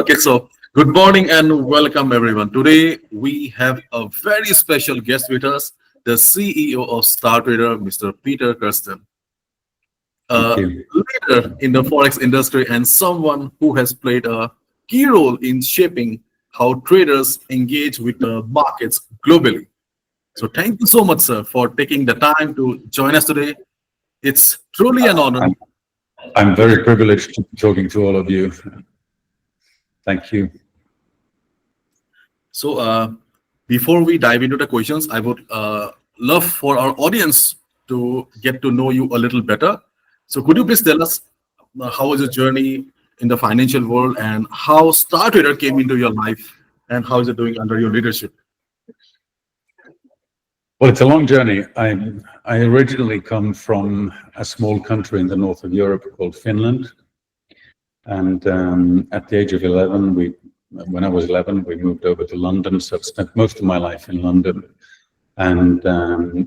Okay, so good morning and welcome everyone. Today we have a very special guest with us, the CEO of StarTrader, Mr. Peter Karsten, Thank a you. leader in the Forex industry and someone who has played a key role in shaping how traders engage with the markets globally. So thank you so much, sir, for taking the time to join us today. It's truly an honor. I'm very privileged to be talking to all of you. Thank you. So before we dive into the questions, I would love for our audience to get to know you a little better. So could you please tell us how was your journey in the financial world and how StarTrader came into your life and how is it doing under your leadership? Well, it's a long journey. I originally come from a small country in the north of Europe called Finland. And at the age of 11, when I was 11, we moved over to London. So I've spent most of my life in London and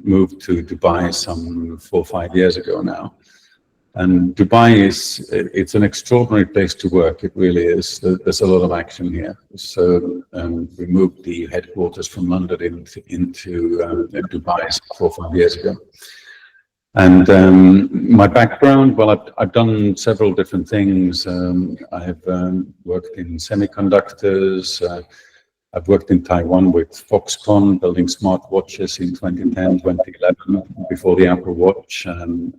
moved to Dubai some 4 or 5 years ago now. And Dubai it's an extraordinary place to work. It really is. There's a lot of action here. So we moved the headquarters from London into Dubai 4 or 5 years ago. And my background, well, I've done several different things. I have worked in semiconductors. I've worked in Taiwan with Foxconn, building smartwatches in 2010, 2011, before the Apple Watch.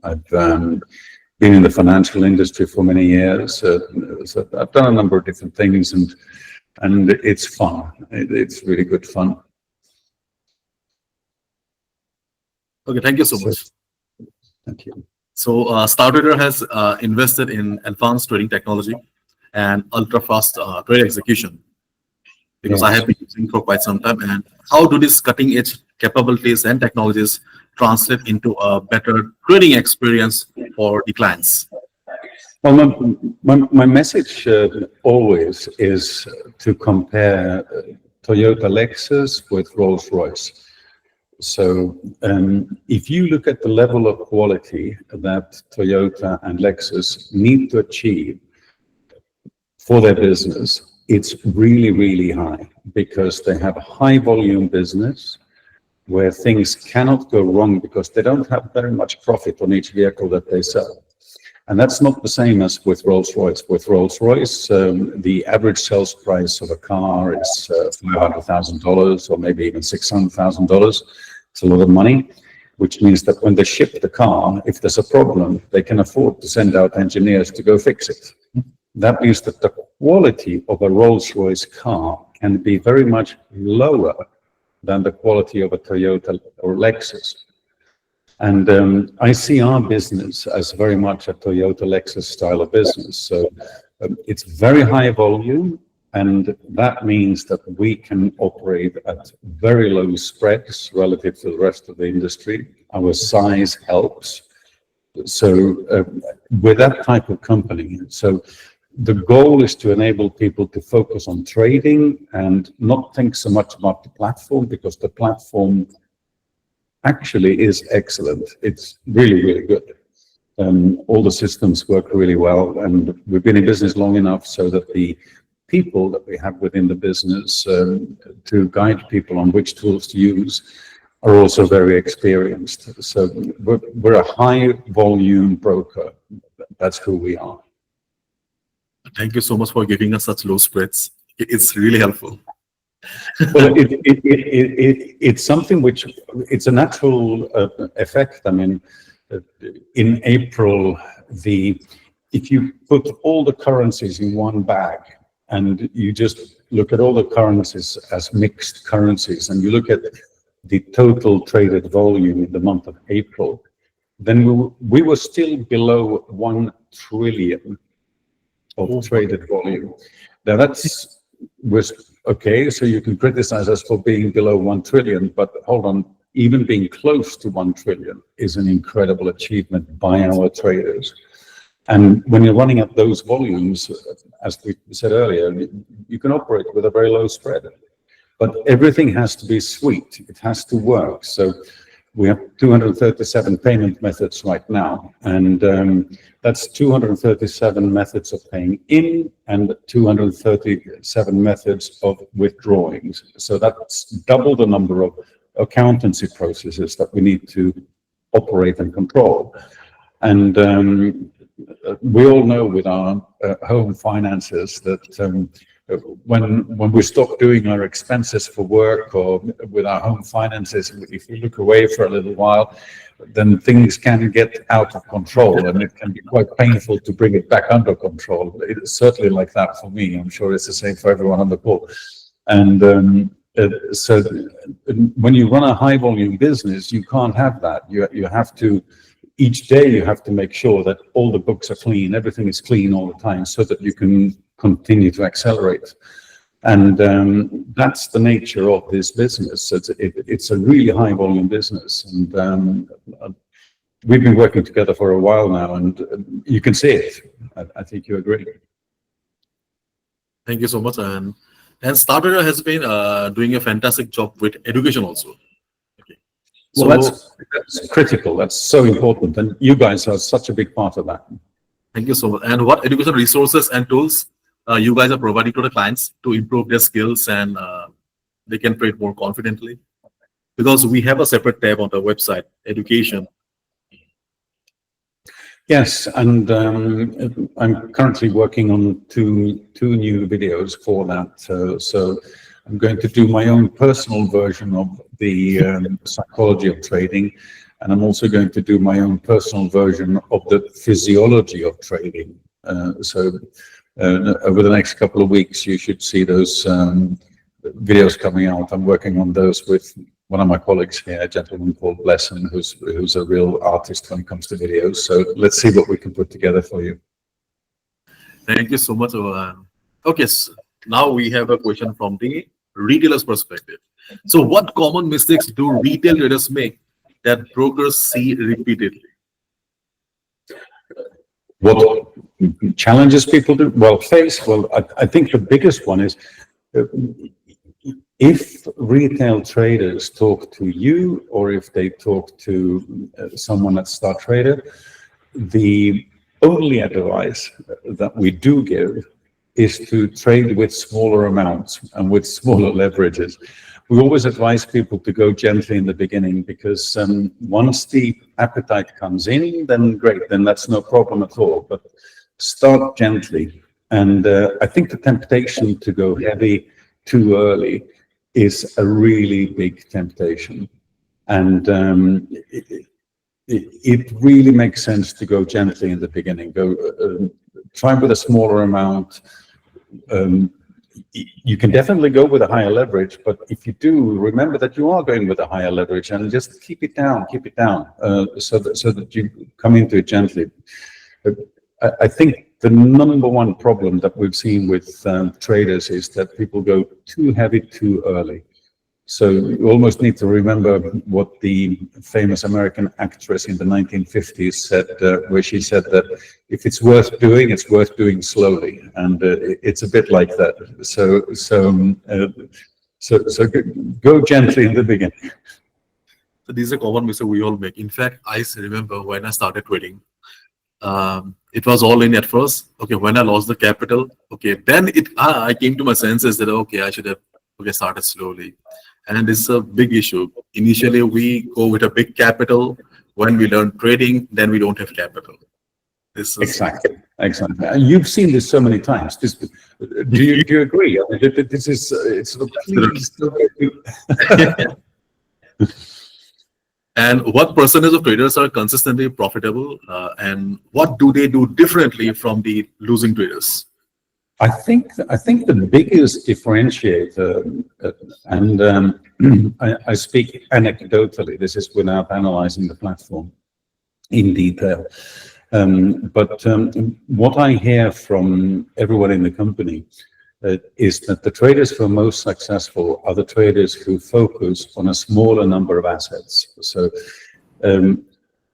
I've been in the financial industry for many years. So I've done a number of different things, and it's fun. It's really good fun. Okay, thank you so much. Thank you. So StarTrader has invested in advanced trading technology and ultra-fast trade execution because I have been using for quite some time. And how do these cutting-edge capabilities and technologies translate into a better trading experience for the clients? Well, my message always is to compare Toyota Lexus with Rolls-Royce. So if you look at the level of quality that Toyota and Lexus need to achieve for their business, it's really, really high because they have a high volume business where things cannot go wrong because they don't have very much profit on each vehicle that they sell. And that's not the same as with Rolls-Royce. With Rolls-Royce, the average sales price of a car is $500,000 or maybe even $600,000. It's a lot of money, which means that when they ship the car, if there's a problem, they can afford to send out engineers to go fix it. That means that the quality of a Rolls-Royce car can be very much lower than the quality of a Toyota or Lexus. And I see our business as very much a Toyota Lexus style of business. So it's very high volume, and that means that we can operate at very low spreads relative to the rest of the industry. Our size helps. So with that type of company, so the goal is to enable people to focus on trading and not think so much about the platform, because the platform actually is excellent. It's really, really good. All the systems work really well, and we've been in business long enough so that the people that we have within the business to guide people on which tools to use are also very experienced. So we're a high volume broker. That's who we are. Thank you so much for giving us such low spreads. It's really helpful. Well, it's something which it's a natural effect. I mean, in April, if you put all the currencies in one bag and you just look at all the currencies as mixed currencies, and you look at the total traded volume in the month of April, then we were still below 1 trillion of traded volume. Now was okay, so you can criticize us for being below 1 trillion, but hold on, even being close to 1 trillion is an incredible achievement by our traders. And when you're running at those volumes, as we said earlier, you can operate with a very low spread. But everything has to be sweet. It has to work. So We have 237 payment methods right now, and that's 237 methods of paying in and 237 methods of withdrawing. So that's double the number of accountancy processes that we need to operate and control. And we all know with our home finances that when we stop doing our expenses for work or with our home finances, if we look away for a little while, then things can get out of control, and it can be quite painful to bring it back under control. It's certainly like that for me. I'm sure it's the same for everyone on the call. And so when you run a high volume business, you can't have that. You have to, each day you have to make sure that all the books are clean, everything is clean all the time, so that you can continue to accelerate. And that's the nature of this business. It's a really high volume business, and we've been working together for a while now, and you can see it. I think you agree. Thank you so much. And StarTrader has been doing a fantastic job with education also. Okay. Well, that's critical. That's so important, and you guys are such a big part of that. Thank you so much. And what education resources and tools you guys are providing to the clients to improve their skills and they can trade more confidently? Because we have a separate tab on the website, education. Yes, and I'm currently working on two new videos for that. So I'm going to do my own personal version of the psychology of trading, and I'm also going to do my own personal version of the physiology of trading. Over the next couple of weeks, you should see those videos coming out. I'm working on those with one of my colleagues here, a gentleman called Blesson, who's a real artist when it comes to videos. So let's see what we can put together for you. Thank you so much. Okay, so now we have a question from the retailer's perspective. So what common mistakes do retail traders make that brokers see repeatedly? What challenges people do? I think the biggest one is if retail traders talk to you, or if they talk to someone at StarTrader, the only advice that we do give is to trade with smaller amounts and with smaller leverages. We always advise people to go gently in the beginning, because once the appetite comes in, then great, then that's no problem at all. But start gently. And I think the temptation to go heavy too early is a really big temptation. And it really makes sense to go gently in the beginning. Try with a smaller amount. You can definitely go with a higher leverage, but if you do, remember that you are going with a higher leverage, and just keep it down, so that you come into it gently. I think the number one problem that we've seen with traders is that people go too heavy too early. So you almost need to remember what the famous American actress in the 1950s said, where she said that if it's worth doing, it's worth doing slowly, and it's a bit like that. So go gently in the beginning. So these are common mistakes we all make. In fact, I remember when I started trading, it was all in at first. Okay, when I lost the capital, okay, then I came to my senses that okay, I should have started slowly. And this is a big issue. Initially, we go with a big capital. When we learn trading, then we don't have capital. Exactly. You've seen this so many times. Do you agree? I mean, it's And what percentage of traders are consistently profitable, and what do they do differently from the losing traders? I think the biggest differentiator, and I speak anecdotally, this is without analyzing the platform in detail, but what I hear from everyone in the company is that the traders who are most successful are the traders who focus on a smaller number of assets. So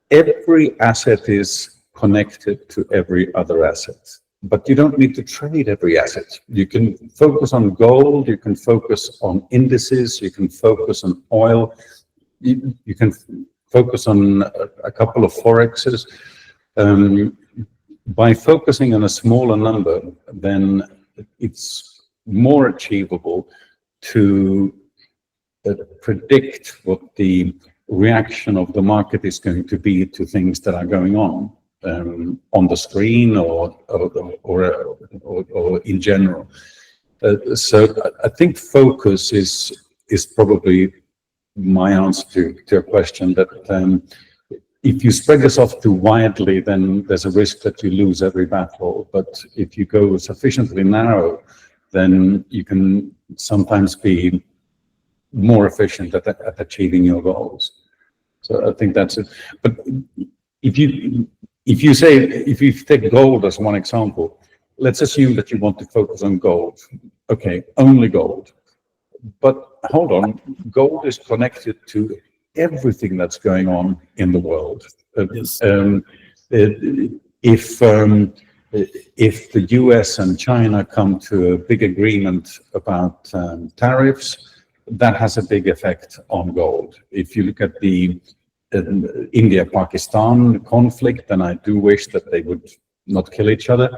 every asset is connected to every other asset. But you don't need to trade every asset. You can focus on gold, you can focus on indices, you can focus on oil, you can focus on a couple of Forexes. By focusing on a smaller number, then it's more achievable to predict what the reaction of the market is going to be to things that are going on the screen or in general. So I think focus is probably my answer to your question, that if you spread yourself too widely, then there's a risk that you lose every battle. But if you go sufficiently narrow, then you can sometimes be more efficient at achieving your goals. So I think that's it. But if you take gold as one example, let's assume that you want to focus on gold. Okay, only gold. But hold on, gold is connected to everything that's going on in the world. Yes. If the US and China come to a big agreement about tariffs, that has a big effect on gold. If you look at the India-Pakistan conflict, and I do wish that they would not kill each other,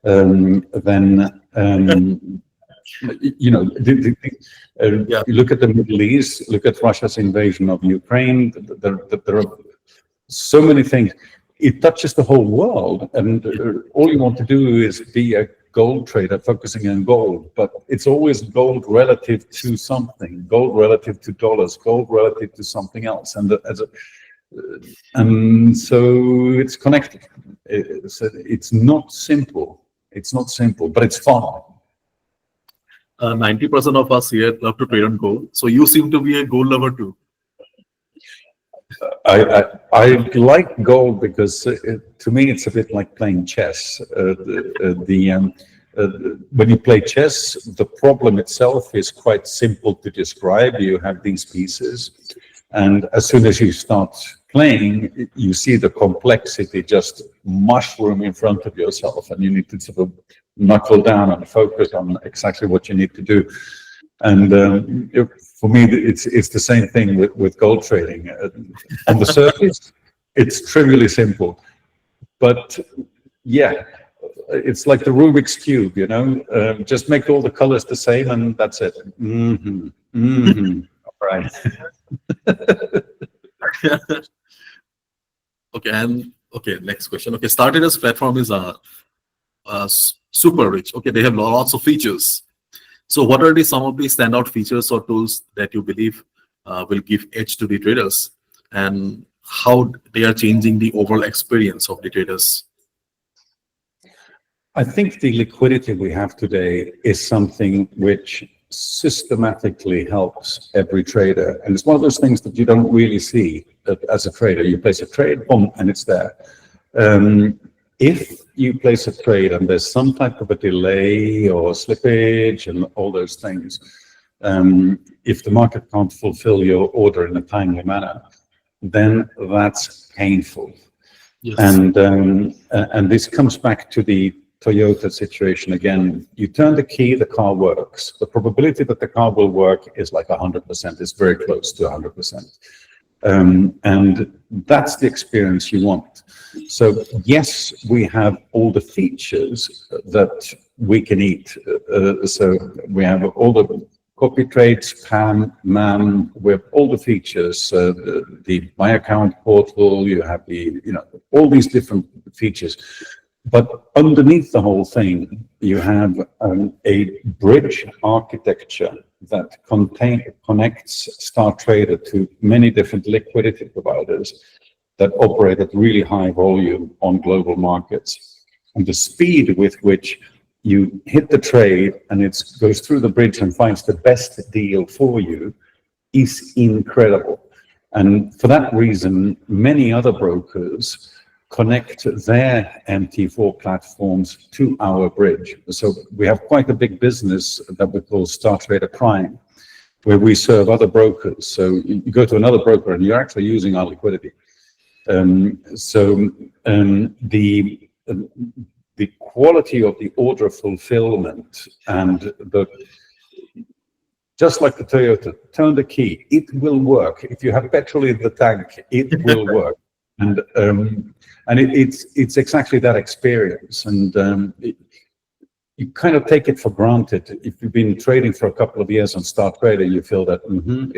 then you know, you look at the Middle East, look at Russia's invasion of Ukraine. There are so many things. It touches the whole world, and all you want to do is be a gold trader focusing on gold, but it's always gold relative to something, gold relative to dollars, gold relative to something else, and so it's connected. It's not simple. It's not simple, but it's fun. 90% of us here love to trade on gold. So you seem to be a gold lover too. I like gold because to me it's a bit like playing chess. When you play chess, the problem itself is quite simple to describe. You have these pieces, and as soon as you start playing, you see the complexity just mushroom in front of yourself, and you need to sort of knuckle down and focus on exactly what you need to do. And for me, it's the same thing with gold trading. On the surface, it's trivially simple, but yeah, it's like the Rubik's Cube, you know, just make all the colors the same and that's it. All right. Okay, next question. Okay, StarTrader's platform is super rich. Okay, they have lots of features. So what are some of the standout features or tools that you believe will give edge to the traders, and how they are changing the overall experience of the traders? I think the liquidity we have today is something which systematically helps every trader. And it's one of those things that you don't really see as a trader. You place a trade, boom, and it's there. If you place a trade and there's some type of a delay or slippage and all those things, if the market can't fulfill your order in a timely manner, then that's painful. Yes. And this comes back to the Toyota situation again. You turn the key, the car works. The probability that the car will work is like 100%. It's very close to 100%. And that's the experience you want. So yes, we have all the features that we can eat. So we have all the copy trades, PAM, MAM, we have all the features, the My Account portal, you have all these different features. But underneath the whole thing, you have a bridge architecture that connects StarTrader to many different liquidity providers that operate at really high volume on global markets. And the speed with which you hit the trade and it goes through the bridge and finds the best deal for you is incredible. And for that reason, many other brokers connect their MT4 platforms to our bridge. So we have quite a big business that we call StarTrader Prime, where we serve other brokers. So you go to another broker and you're actually using our liquidity. The quality of the order fulfillment and just like the Toyota, turn the key, it will work. If you have petrol in the tank, it will work. And it's exactly that experience. And you kind of take it for granted. If you've been trading for a couple of years on StarTrader, you feel that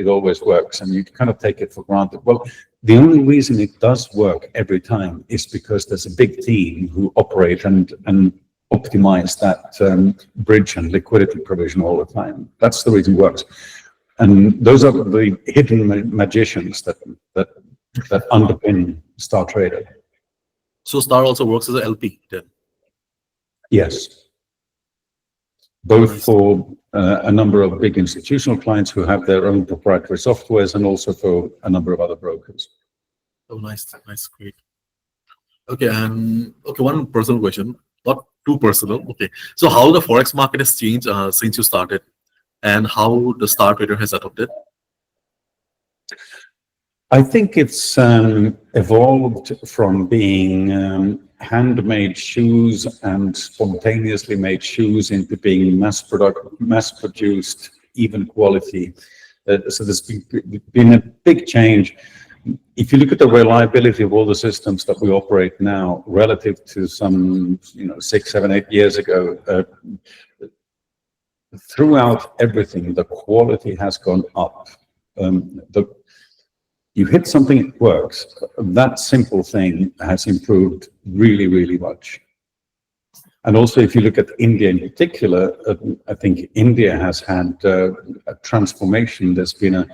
it always works, and you kind of take it for granted. Well, the only reason it does work every time is because there's a big team who operate and optimize that bridge and liquidity provision all the time. That's the reason it works. And those are the hidden magicians that underpin StarTrader. So Star also works as a LP then? Yes. Both for a number of big institutional clients who have their own proprietary softwares, and also for a number of other brokers. Oh, nice, great. Okay, and one personal question, not too personal. Okay, so how the Forex market has changed since you started, and how the StarTrader has adopted? I think it's evolved from being handmade shoes and spontaneously made shoes into being mass-produced, even quality. So there's been a big change. If you look at the reliability of all the systems that we operate now relative to some 6, 7, 8 years ago, throughout everything, the quality has gone up. You hit something, it works. That simple thing has improved really, really much. And also, if you look at India in particular, I think India has had a transformation. There's been a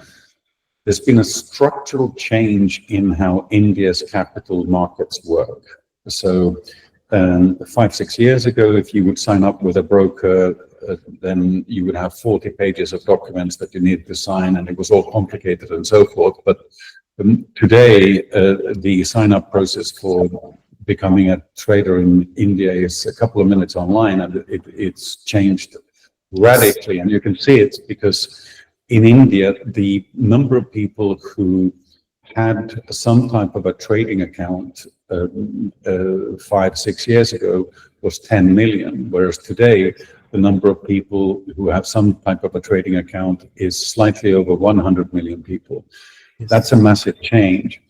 structural change in how India's capital markets work. So 5, 6 years ago, if you would sign up with a broker, then you would have 40 pages of documents that you needed to sign, and it was all complicated and so forth. But today, the sign-up process for becoming a trader in India is a couple of minutes online, and it's changed radically. And you can see it because in India, the number of people who had some type of a trading account 5, 6 years ago was 10 million, whereas today the number of people who have some type of a trading account is slightly over 100 million people. That's a massive change.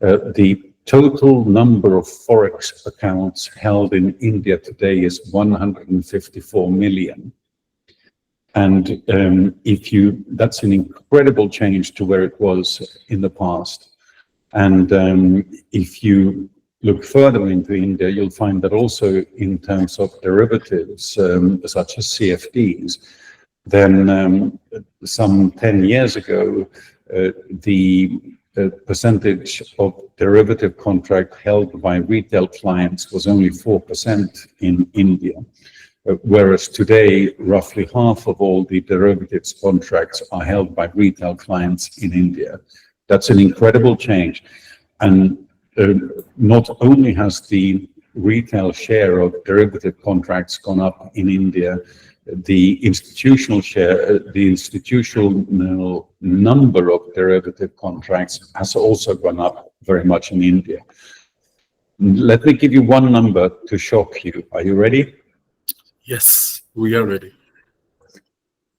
The total number of Forex accounts held in India today is 154 million. And that's an incredible change to where it was in the past. And if you look further into India, you'll find that also in terms of derivatives, such as CFDs, then some 10 years ago, the percentage of derivative contract held by retail clients was only 4% in India. Whereas today, roughly half of all the derivatives contracts are held by retail clients in India. That's an incredible change. And not only has the retail share of derivative contracts gone up in India, the institutional share, the institutional number of derivative contracts has also gone up very much in India. Let me give you one number to shock you. Are you ready? Yes, we are ready.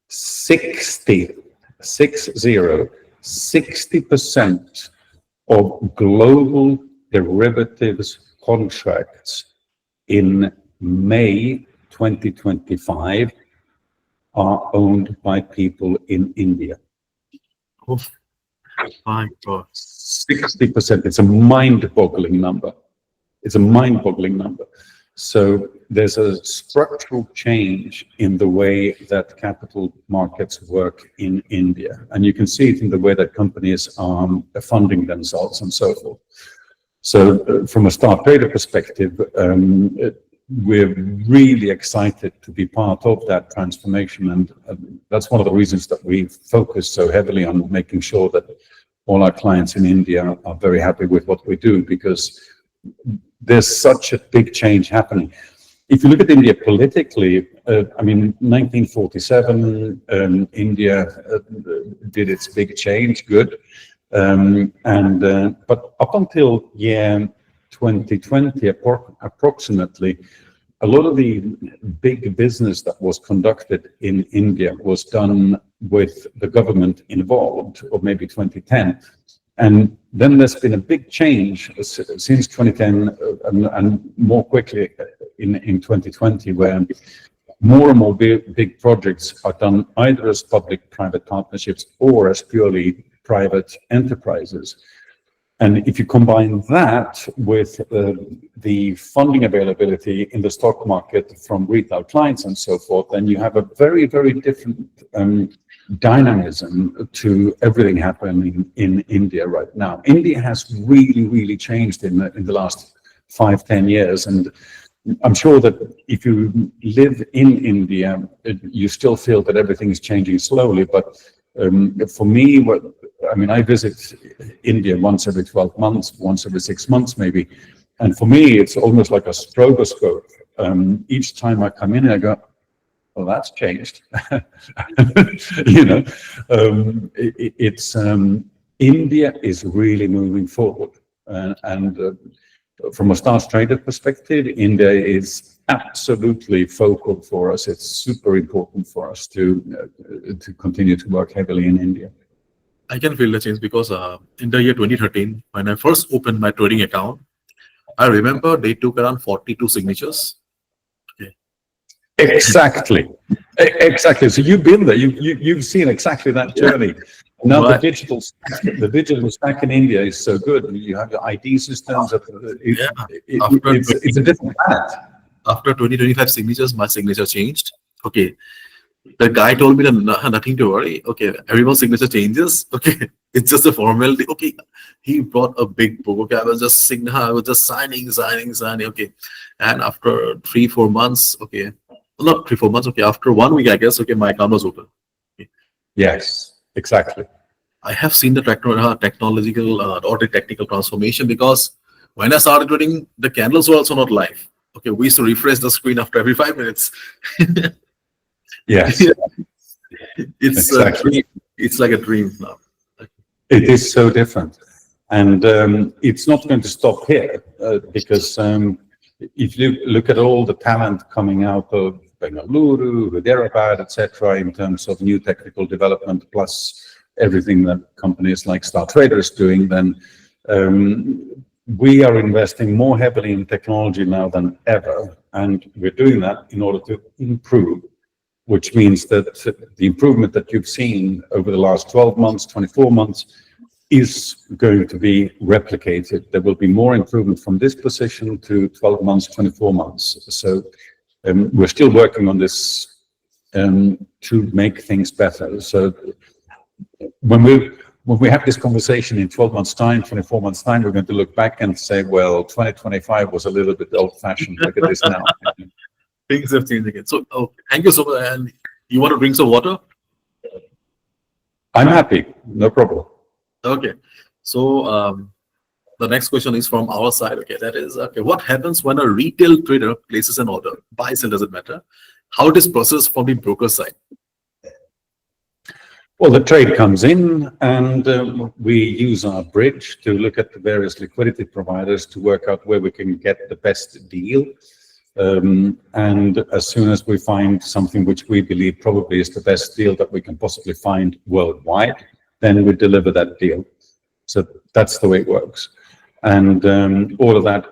60% of global derivatives contracts in May 2025 are owned by people in India. Oh my God. 60%. It's a mind-boggling number. It's a mind-boggling number. So there's a structural change in the way that capital markets work in India. And you can see it in the way that companies are funding themselves and so forth. So from a StarTrader perspective, we're really excited to be part of that transformation. And that's one of the reasons that we focus so heavily on making sure that all our clients in India are very happy with what we do, because there's such a big change happening. If you look at India politically, 1947, India did its big change, good. But up until year 2020, approximately, a lot of the big business that was conducted in India was done with the government involved, or maybe 2010. And then there's been a big change since 2010 and more quickly in 2020, where more and more big projects are done either as public-private partnerships or as purely private enterprises. And if you combine that with the funding availability in the stock market from retail clients and so forth, then you have a very, very different dynamism to everything happening in India right now. India has really, really changed in the last 5-10 years. And I'm sure that if you live in India, you still feel that everything is changing slowly. But for me, I visit India once every 12 months, once every 6 months maybe. And for me, it's almost like a stroboscope. Each time I come in, I go, well, that's changed. India is really moving forward. And from a StarTrader perspective, India is absolutely focal for us. It's super important for us to continue to work heavily in India. I can feel the change because in the year 2013, when I first opened my trading account, I remember they took around 42 signatures. Okay. Exactly. So you've been there. You've seen exactly that journey. Now the digital stack in India is so good. You have your ID systems. It's a different planet. After 20-25 signatures, my signature changed. Okay. The guy told me that nothing to worry. Okay, everyone's signature changes. Okay, it's just a formality. Okay, he brought a big book. Okay, I was just signing. Okay, and after 3-4 months, okay, not 3-4 months. Okay, after 1 week, I guess. Okay, my account was open. Okay. Yes, exactly. I have seen the technological or the technical transformation, because when I started trading, the candles were also not live. Okay, we used to refresh the screen after every 5 minutes. Yes. It's exactly. It's like a dream now. It is so different. And it's not going to stop here because if you look at all the talent coming out of Bengaluru, Hyderabad, etc., in terms of new technical development, plus everything that companies like StarTrader is doing, then we are investing more heavily in technology now than ever. And we're doing that in order to improve, which means that the improvement that you've seen over the last 12 months, 24 months, is going to be replicated. There will be more improvement from this position to 12 months, 24 months. So we're still working on this to make things better. So when we have this conversation in 12 months' time, 24 months' time, we're going to look back and say, well, 2025 was a little bit old-fashioned. Look at this now. Things have changed again. So, thank you so much. And you want to drink some water? I'm happy. No problem. Okay. So, the next question is from our side. Okay, that is, okay, what happens when a retail trader places an order? Buy, sell, doesn't matter. How it is processed from the broker side? Well, the trade comes in and we use our bridge to look at the various liquidity providers to work out where we can get the best deal. And as soon as we find something which we believe probably is the best deal that we can possibly find worldwide, then we deliver that deal. So that's the way it works. And all of that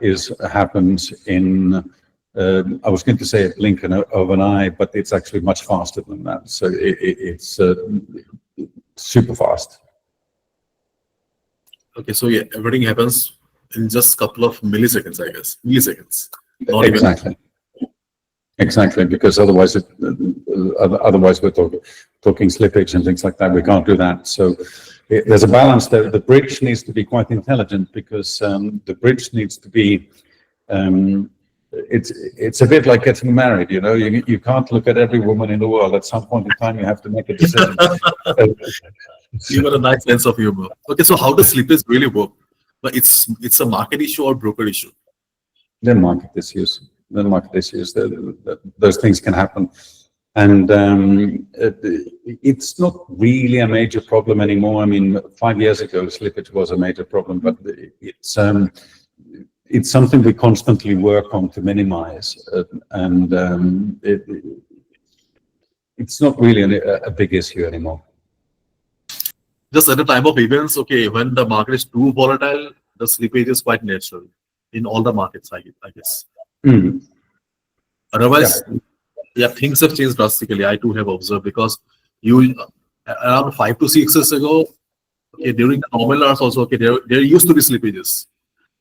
happens in, I was going to say a blink of an eye, but it's actually much faster than that. So it's super fast. Okay, so yeah, everything happens in just a couple of milliseconds, I guess. Milliseconds. Exactly, because otherwise we're talking slippage and things like that. We can't do that. So there's a balance there. The bridge needs to be quite intelligent because the bridge needs to be. It's a bit like getting married. You know, you can't look at every woman in the world. At some point in time, you have to make a decision. You got a nice sense of humor. Okay, so how does slippage really work? But it's a market issue or broker issue? They're market issues. Those things can happen, and it's not really a major problem anymore. I mean, 5 years ago, slippage was a major problem, but it's something we constantly work on to minimize. And it's not really a big issue anymore. Just at the time of events, okay, when the market is too volatile, the slippage is quite natural in all the markets, I guess. Mm. Otherwise, yeah, things have changed drastically. I too have observed, because you around 5 to 6 years ago, okay, during the normal hours also, okay, there used to be slippages,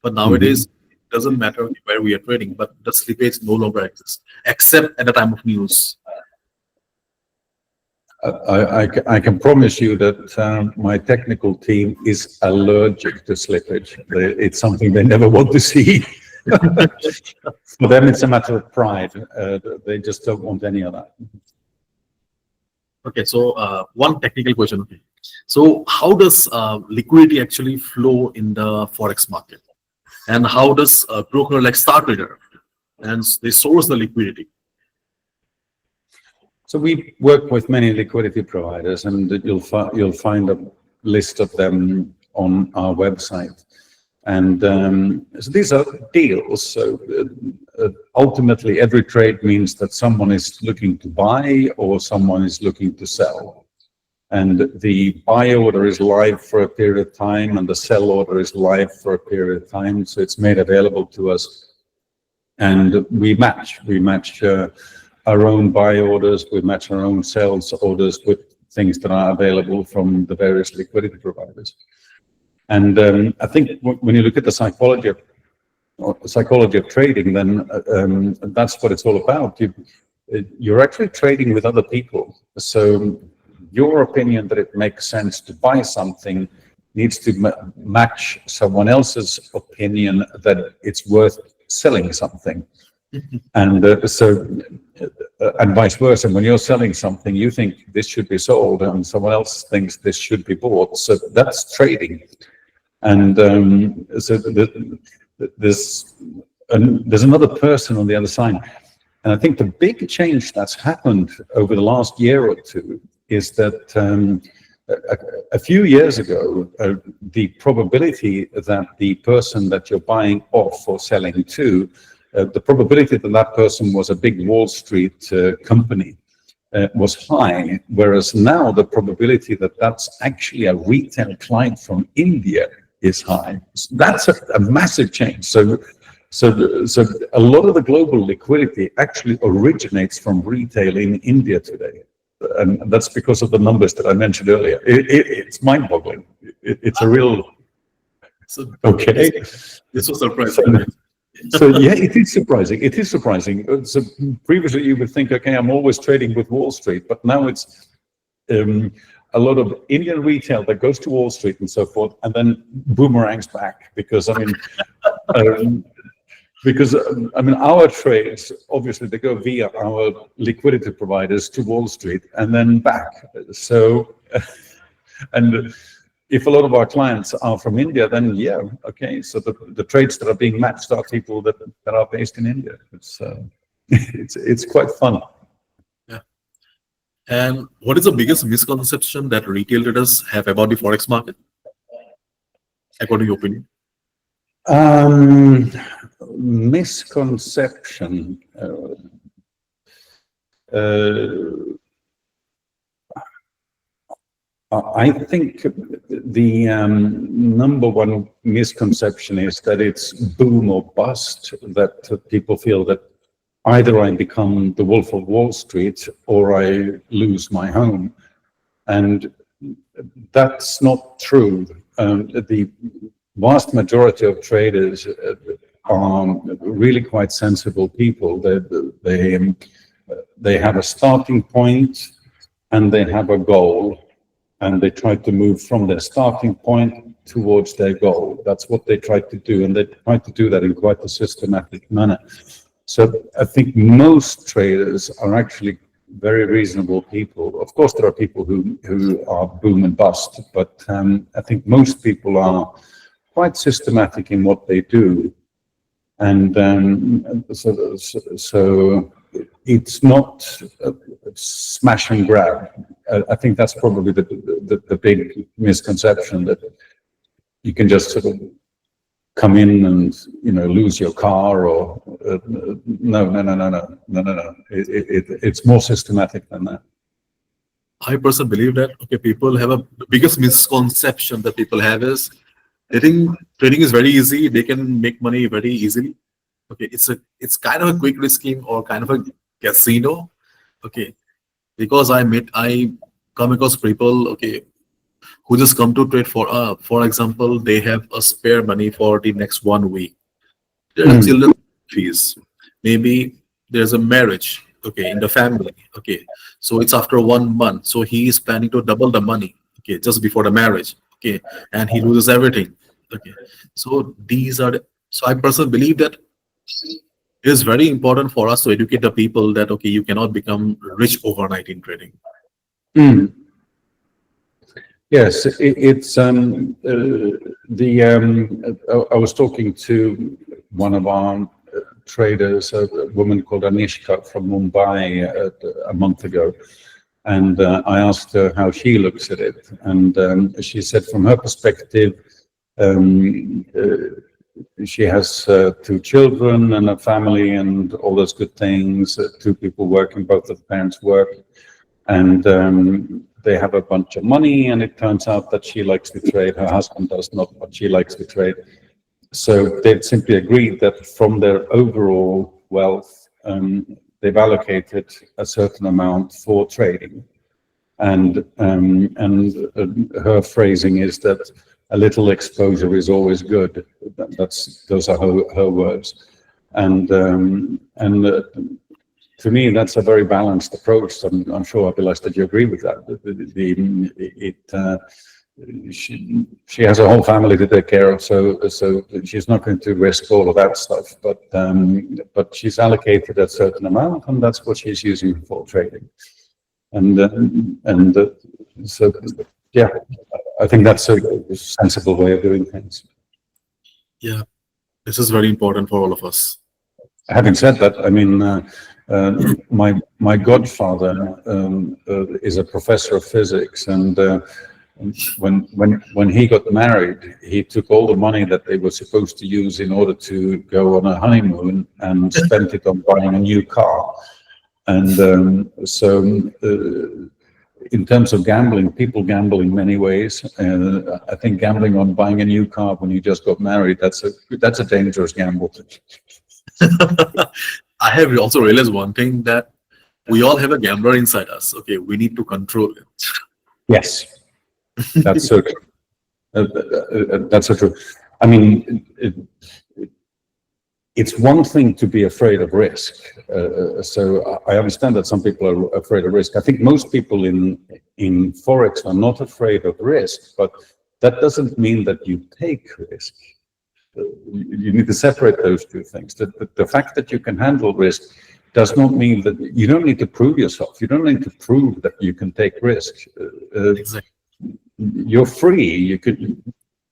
but nowadays it doesn't matter where we are trading, but the slippage no longer exists, except at the time of news. I can promise you that my technical team is allergic to slippage. It's something they never want to see. For them, it's a matter of pride. They just don't want any of that. Okay, so one technical question. Okay, so how does liquidity actually flow in the Forex market, and how does a broker like StarTrader and they source the liquidity? So we work with many liquidity providers, and you'll find a list of them on our website. And so these are deals. So ultimately, every trade means that someone is looking to buy or someone is looking to sell. And the buy order is live for a period of time, and the sell order is live for a period of time. So it's made available to us, and we match. Our own buy orders, we match our own sales orders with things that are available from the various liquidity providers. And I think when you look at the psychology of trading, then that's what it's all about. You're actually trading with other people. So your opinion that it makes sense to buy something needs to match someone else's opinion that it's worth selling something. And and vice versa. When you're selling something, you think this should be sold, and someone else thinks this should be bought. So that's trading. And so there's another person on the other side. And I think the big change that's happened over the last year or two is that a few years ago, the probability that the person that you're buying off or selling to, the probability that that person was a big Wall Street company was high, whereas now the probability that that's actually a retail client from India is high. So that's a massive change. So a lot of the global liquidity actually originates from retail in India today, and that's because of the numbers that I mentioned earlier. It's mind-boggling. It's a real okay. This was surprising. So yeah, it is surprising. It is surprising. So previously you would think, okay, I'm always trading with Wall Street, but now it's a lot of Indian retail that goes to Wall Street and so forth, and then boomerangs back, because I mean, our trades, obviously they go via our liquidity providers to Wall Street and then back. So, and if a lot of our clients are from India, then yeah, okay. So the trades that are being matched are people that are based in India. It's quite fun. Yeah. And what is the biggest misconception that retail traders have about the Forex market, according to your opinion? Misconception. I think the number one misconception is that it's boom or bust, that people feel that either I become the Wolf of Wall Street or I lose my home. And that's not true. The vast majority of traders are really quite sensible people. They have a starting point and they have a goal, and they try to move from their starting point towards their goal. That's what they try to do, and they try to do that in quite a systematic manner. So I think most traders are actually very reasonable people. Of course, there are people who are boom and bust, but I think most people are quite systematic in what they do. And so it's not smash and grab. I think that's probably the big misconception, that you can just sort of come in and lose your car, or no. It's more systematic than that. I personally believe that okay, people have the biggest misconception that people have is they think trading is very easy. They can make money very easily. Okay, it's kind of a quick risk scheme or kind of a casino. Okay, because I come across people okay who just come to trade for example they have a spare money for the next 1 week. There are Mm. children fees. Maybe there's a marriage, okay, in the family. Okay. So it's after 1 month. So he is planning to double the money, okay, just before the marriage. Okay. And he loses everything. Okay. So these are so I personally believe that it is very important for us to educate the people that okay, you cannot become rich overnight in trading. Mm. Yes, it's I was talking to one of our traders, a woman called Anishka from Mumbai, a month ago, and I asked her how she looks at it, and she said from her perspective, um, she has 2 children and a family and all those good things. 2 people working, both of the parents work, and they have a bunch of money, and it turns out that she likes to trade. Her husband does not, but she likes to trade. So they've simply agreed that from their overall wealth, they've allocated a certain amount for trading. And her phrasing is that a little exposure is always good. Those are her words. And to me, that's a very balanced approach. I'm sure, Abhilash, that you agree with that. She has a whole family to take care of, so she's not going to risk all of that stuff. But she's allocated a certain amount, and that's what she's using for trading. So yeah, I think that's a sensible way of doing things. Yeah, this is very important for all of us. Having said that, I mean, my godfather is a professor of physics, and when he got married, he took all the money that they were supposed to use in order to go on a honeymoon and spent it on buying a new car. And so, in terms of gambling, people gamble in many ways. I think gambling on buying a new car when you just got married, that's a dangerous gamble. I have also realized one thing that we all have a gambler inside us. Okay, we need to control it. Yes, that's so true. That's so true. I mean, it's one thing to be afraid of risk. So I understand that some people are afraid of risk. I think most people in Forex are not afraid of risk, but that doesn't mean that you take risk. You need to separate those two things. The fact that you can handle risk does not mean that you don't need to prove yourself. You don't need to prove that you can take risk. Exactly. You're free.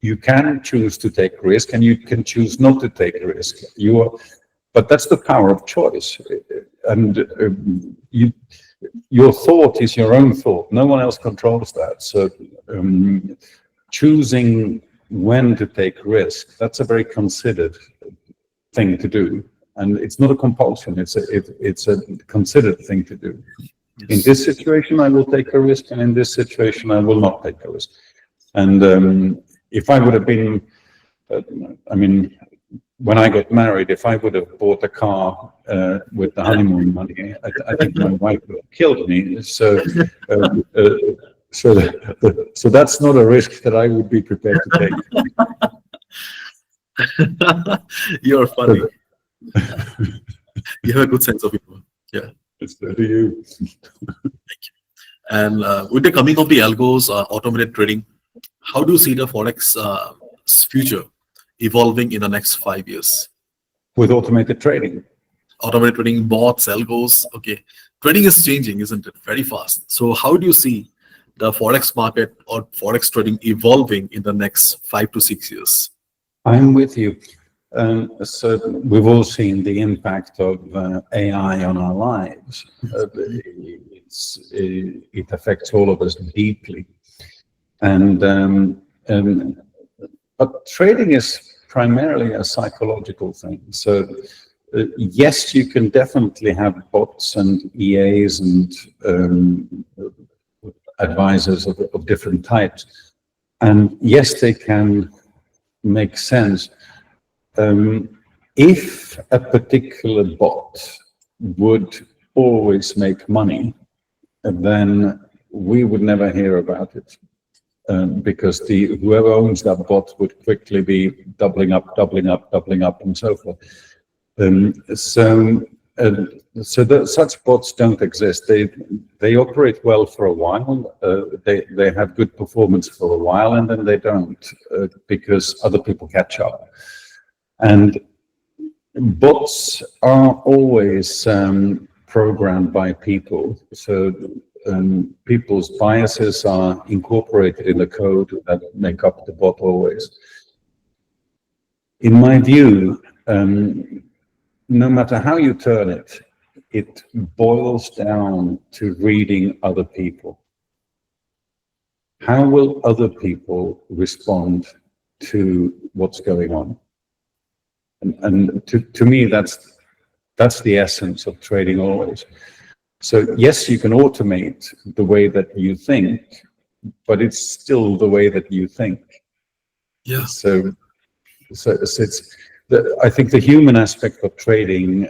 You can choose to take risk, and you can choose not to take risk. But that's the power of choice. And your thought is your own thought. No one else controls that. So choosing when to take risk, that's a very considered thing to do, and it's not a compulsion. It's a considered thing to do. Yes. In this situation, I will take a risk, and in this situation, I will not take a risk. And if I would have been, I mean, when I got married, if I would have bought a car with the honeymoon money, I think my wife would have killed me. So that's not a risk that I would be prepared to take. You're funny. You have a good sense of humor. Yeah. It's to you. Thank you. And with the coming of the algos, automated trading, how do you see the Forex future evolving in the next 5 years? With automated trading? Automated trading, bots, algos. Okay. Trading is changing, isn't it? Very fast. So how do you see the Forex market or Forex trading evolving in the next 5 to 6 years? I'm with you. So we've all seen the impact of AI on our lives. It affects all of us deeply. But trading is primarily a psychological thing. So yes, you can definitely have bots and EAs and advisors of different types. And yes, they can make sense. If a particular bot would always make money, then we would never hear about it, because whoever owns that bot would quickly be doubling up, and so forth. Such bots don't exist. They operate well for a while. They have good performance for a while, and then they don't, because other people catch up. And bots are always programmed by people. So people's biases are incorporated in the code that make up the bot always. In my view, no matter how you turn it, it boils down to reading other people. How will other people respond to what's going on? And to me, that's the essence of trading always. So yes, you can automate the way that you think, but it's still the way that you think. Yeah. So it's I think the human aspect of trading,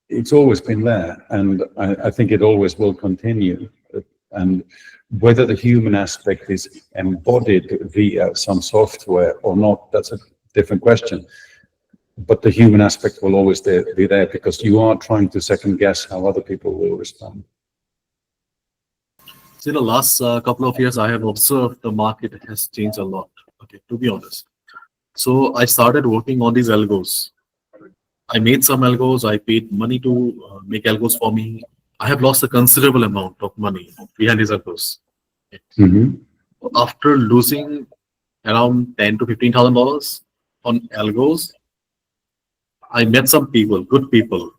it's always been there, and I think it always will continue. And whether the human aspect is embodied via some software or not, that's a different question. But the human aspect will always be there, because you are trying to second guess how other people will respond. So in the last couple of years, I have observed the market has changed a lot. Okay, to be honest. So I started working on these algos. I made some algos. I paid money to make algos for me. I have lost a considerable amount of money behind these algos. Mm-hmm. After losing around $10,000 to $15,000 on algos, I met some people, good people,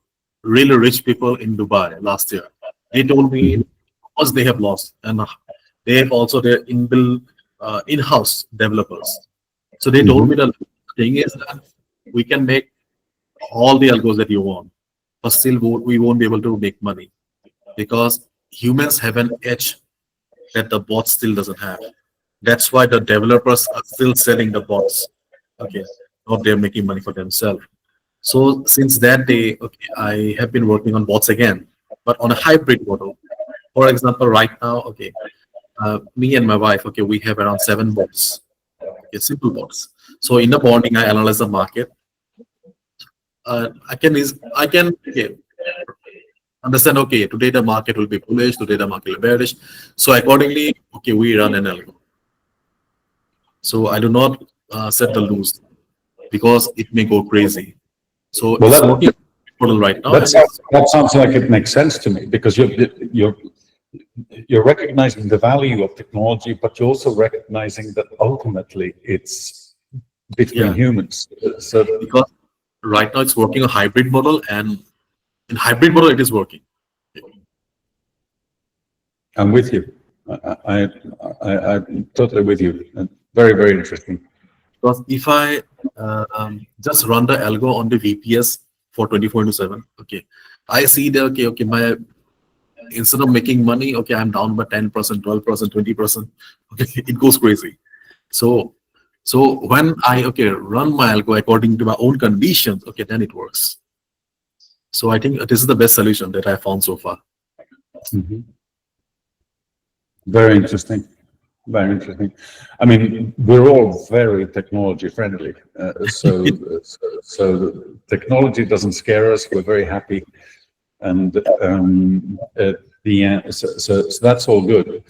really rich people in Dubai last year. They told me how much they have lost, and they have also their inbuilt in-house developers. So they told me the thing is that we can make all the algos that you want, but still we won't be able to make money, because humans have an edge that the bot still doesn't have. That's why the developers are still selling the bots. Okay, not they're making money for themselves. So since that day, okay, I have been working on bots again, but on a hybrid model. For example, right now, okay, me and my wife, okay, we have around 7 bots. Okay, simple bots. So in the morning, I analyze the market. I can okay, understand, okay, today the market will be bullish, today the market will be bearish. So accordingly, okay, we run an algo. So I do not set the loose, because it may go crazy. So it's working model right now. That sounds like it makes sense to me, because you're recognizing the value of technology, but you're also recognizing that ultimately it's between humans. So because right now it's working a hybrid model, and in hybrid model it is working. I'm with you. I'm totally with you. Very, very interesting. Because if I just run the algo on the VPS for 24/7, okay, I see that okay, my instead of making money, okay, I'm down by 10%, 12%, 20%. Okay, it goes crazy. So when I run my algo according to my own conditions, okay, then it works. So I think this is the best solution that I found so far. Mm-hmm. Very interesting. Very interesting. I mean, we're all very technology friendly, so technology doesn't scare us. We're very happy, and so that's all good.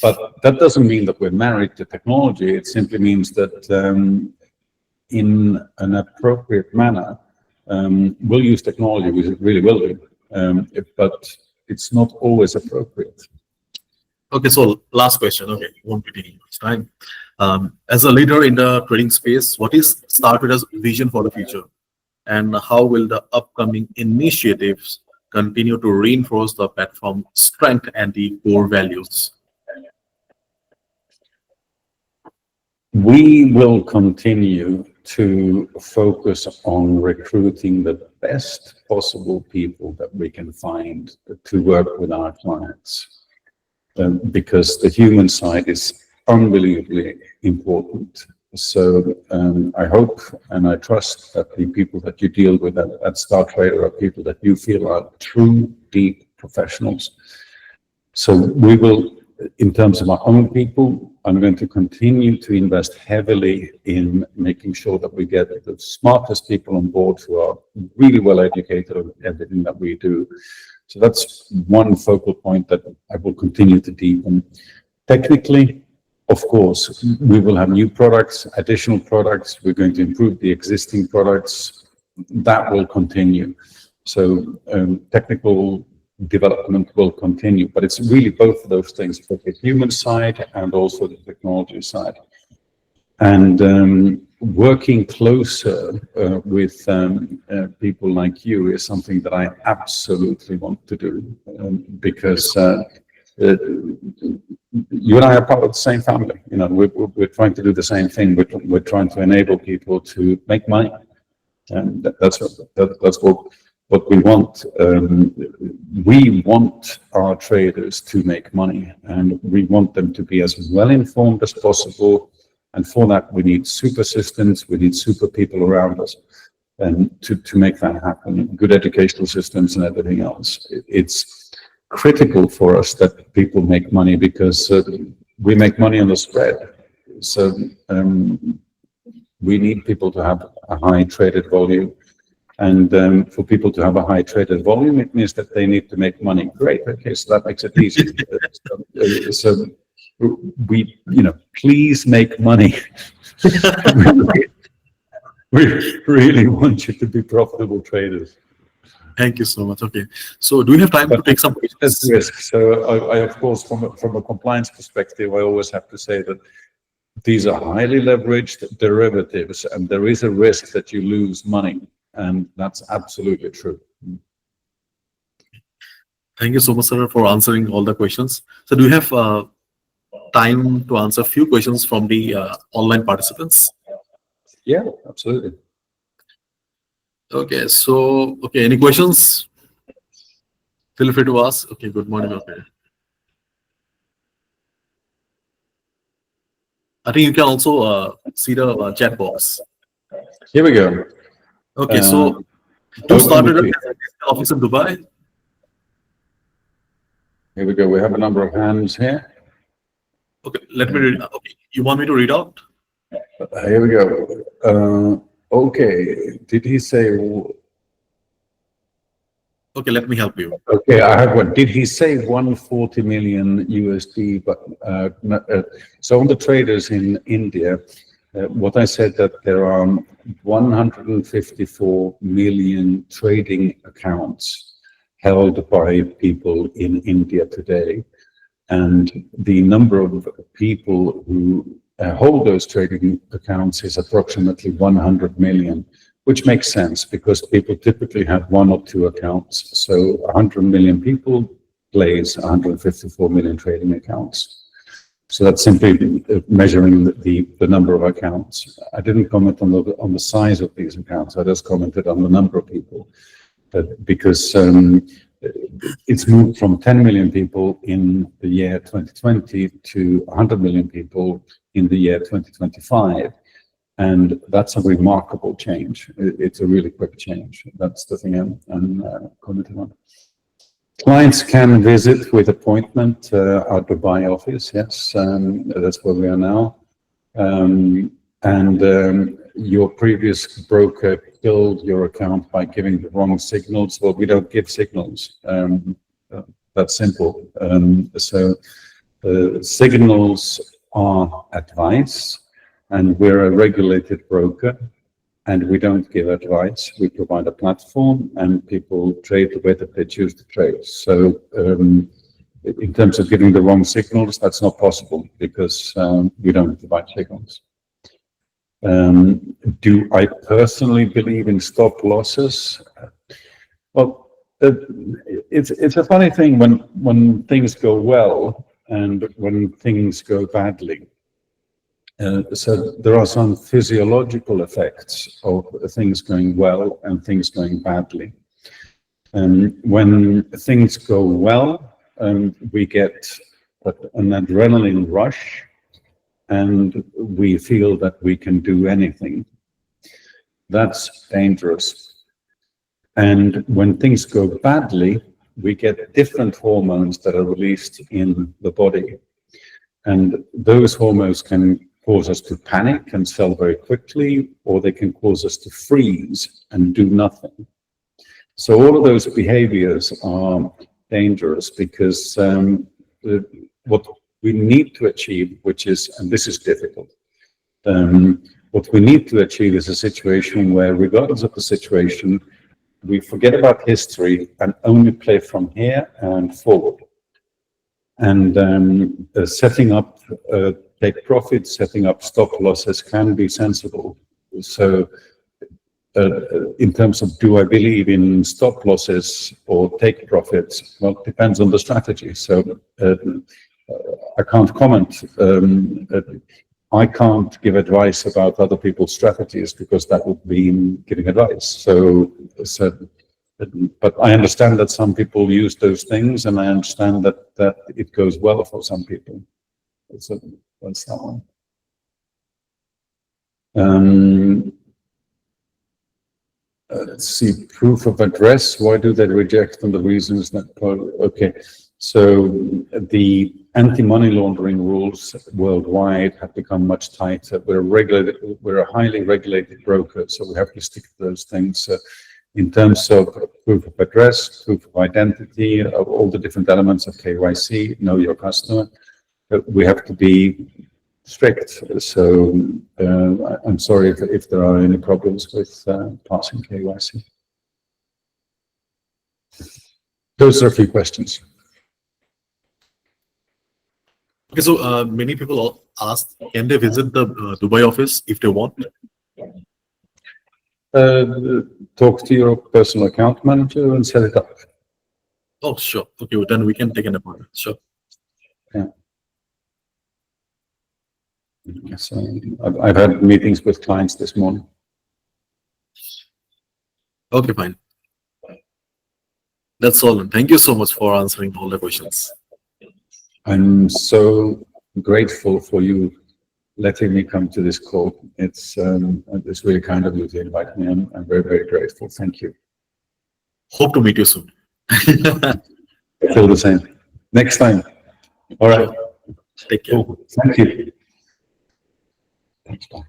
But that doesn't mean that we're married to technology. It simply means that in an appropriate manner, we'll use technology. We really will do, but it's not always appropriate. Okay, so last question. Okay, won't be taking much time. As a leader in the trading space, what is StarTrader's vision for the future, and how will the upcoming initiatives continue to reinforce the platform strength and the core values? We will continue to focus on recruiting the best possible people that we can find to work with our clients. because the human side is unbelievably important. So I hope and I trust that the people that you deal with at StarTrader are people that you feel are true, deep professionals. So we will, in terms of our own people, I'm going to continue to invest heavily in making sure that we get the smartest people on board who are really well educated on everything that we do. So that's one focal point that I will continue to deepen. Technically, of course, we will have new products, additional products. We're going to improve the existing products. That will continue. So technical development will continue, but it's really both of those things, both the human side and also the technology side. And working closer with people like you is something that I absolutely want to do, because you and I are part of the same family. You know, we're trying to do the same thing. We're trying to enable people to make money, and that's what we want. We want our traders to make money, and we want them to be as well informed as possible. And for that, we need super systems, we need super people around us, and to make that happen. Good educational systems and everything else. It's critical for us that people make money, because we make money on the spread. So we need people to have a high traded volume. And for people to have a high traded volume, it means that they need to make money. Great. Okay, so that makes it easy. So we, please make money. We really want you to be profitable traders. Thank you so much. Okay, so do we have time to take some questions? Risk. So I of course, from a compliance perspective, I always have to say that these are highly leveraged derivatives, and there is a risk that you lose money, and that's absolutely true. Thank you so much, sir, for answering all the questions. So do you have time to answer a few questions from the online participants? Yeah, absolutely. Okay, so, any questions? Feel free to ask. Okay, good morning. Okay. I think you can also see the chat box. Here we go. Okay, so to StarTrader office in Dubai. Here we go. We have a number of hands here. Okay, let me read. Okay, you want me to read out? Here we go. Okay, did he say? Okay, let me help you. Okay, I have one. Did he say 140 million USD? But so on the traders in India, what I said that there are 154 million trading accounts held by people in India today, and the number of people who hold those trading accounts is approximately 100 million, which makes sense because people typically have one or two accounts. So 100 million people plays 154 million trading accounts. So that's simply measuring the number of accounts. I didn't comment on the size of these accounts. I just commented on the number of people, because it's moved from 10 million people in the year 2020 to 100 million people in the year 2025. And that's a remarkable change. It's a really quick change. That's the thing I'm commenting on. Clients can visit with appointment our Dubai office. Yes, that's where we are now. And your previous broker killed your account by giving the wrong signals. Well, we don't give signals. That's simple. So signals are advice, and we're a regulated broker, and we don't give advice. We provide a platform, and people trade the way that they choose to trade. So in terms of giving the wrong signals, that's not possible because we don't provide signals. Do I personally believe in stop losses? Well, it's a funny thing when things go well and when things go badly. So there are some physiological effects of things going well and things going badly. When things go well, we get an adrenaline rush, and we feel that we can do anything. That's dangerous. And when things go badly, we get different hormones that are released in the body. And those hormones can cause us to panic and sell very quickly, or they can cause us to freeze and do nothing. So all of those behaviors are dangerous because what we need to achieve, which is, and this is difficult, what we need to achieve is a situation where, regardless of the situation, we forget about history and only play from here and forward. And setting up take profits, setting up stop losses can be sensible. So in terms of, do I believe in stop losses or take profits? Well, it depends on the strategy. So I can't comment. I can't give advice about other people's strategies because that would be giving advice. So, but I understand that some people use those things, and I understand that it goes well for some people. So that's that one. Let's see, proof of address. Why do they reject and the reasons that? Okay, so the anti-money laundering rules worldwide have become much tighter. We're a highly regulated broker, so we have to stick to those things. In terms of proof of address, proof of identity, of all the different elements of KYC, know your customer, we have to be strict. So I'm sorry if there are any problems with passing KYC. Those are a few questions. Okay, so many people ask, can they visit the Dubai office if they want? Talk to your personal account manager and set it up. Oh, sure. Okay, well, then we can take an appointment. Sure. Yeah. So I've had meetings with clients this morning. Okay, fine. That's all. Thank you so much for answering all the questions. I'm so grateful for you letting me come to this call. It's really kind of you to invite me. I'm very, very grateful. Thank you. Hope to meet you soon. I feel the same. Next time. All right. Sure. Take care. Cool. Thank you. Thanks, bye.